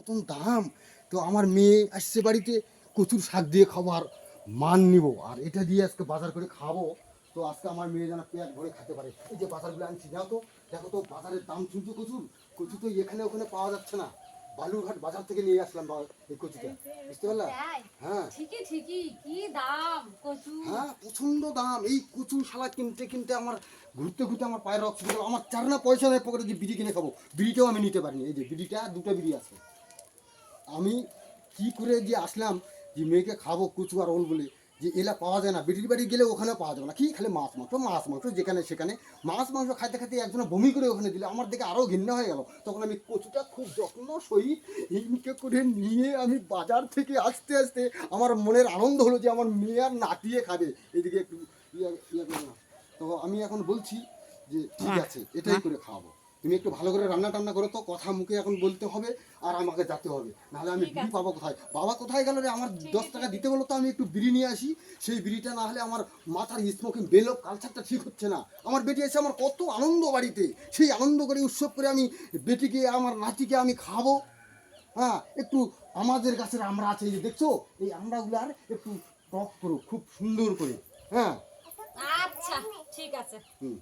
মতন দাম। তো আমার মেয়ে আসছে বাড়িতে, কচুর শাক দিয়ে খাবার মান নিব, আর এটা দিয়ে আজকে বাজার করে খাবো। তো আজকে আমার মেয়ে যেন পেট ভরে খেতে পারে। এই যে বাজারগুলো আনছি, যাও তো দেখো তো বাজারের দাম শুনছো কচুর। কচু তো এখানে ওখানে পাওয়া যাচ্ছে না, বালুরঘাট বাজার থেকে নিয়ে আসলাম এই কচুটা, বুঝতে পারলা? হ্যাঁ ঠিকই ঠিকই, কি দাম কচু। হ্যাঁ, প্রচন্ড দাম। এই কচু শালা কিনতে কিনতে আমার ঘুরতে ঘুরতে আমার পায়ের রক্ত ছিল। আমার চার না পয়সা নেই পকেটে যে বিড়ি কিনে খাবো, বিড়িটাও আমি নিতে পারিনি। এই যে বিড়িটা, দুটো বিড়ি আছে। আমি কি করে যে আসলাম যে মেয়েকে খাবো কচু আর ওল বলে, যে এলা পাওয়া যায় না। বিটির বাড়ি গেলে ওখানেও পাওয়া যাবে না, কি খালি মাছ মাংস মাছ মাংস, যেখানে সেখানে মাছ মাংস খাইতে খাইতে একজন বমি করে ওখানে দিলে আমার দেখে আরও ঘৃণা হয়ে গেল। তখন আমি কচুটা খুব যত্ন সহিত এইদিকে করে নিয়ে আমি বাজার থেকে আসতে আসতে আমার মনের আনন্দ হলো যে আমার মেয়ে আর নাতিয়ে খাবে। এদিকে একটু ইয়ে করে না। তো আমি এখন বলছি যে ঠিক আছে, এটাই করে খাওয়াবো। তুমি একটু ভালো করে রান্না টান্না করো, তো কথা মুখে এখন বলতে হবে আর আমাকে যেতে হবে, নাহলে আমি বিড়ি পাবো কোথায়? বাবা কোথায় গেল রে? আমার 10 টাকা দিতে বলো তো, আমি একটু বিড়ি নিয়ে আসি। সেই বিড়িটা না হলে আমার মাথার স্মোকিং বেলক কালচারটা ঠিক হচ্ছে না। আমার বেটি এসে আমার কত আনন্দ বাড়িতে, সেই আনন্দ করে উৎসব করে আমি বেটিকে আমার নাতিকে আমি খাবো। হ্যাঁ, একটু আমাদের গাছের আমরা আছে, এই যে দেখছো, এই আমড়াগুলার একটু টক করো খুব সুন্দর করে। হ্যাঁ আচ্ছা ঠিক আছে। হুম।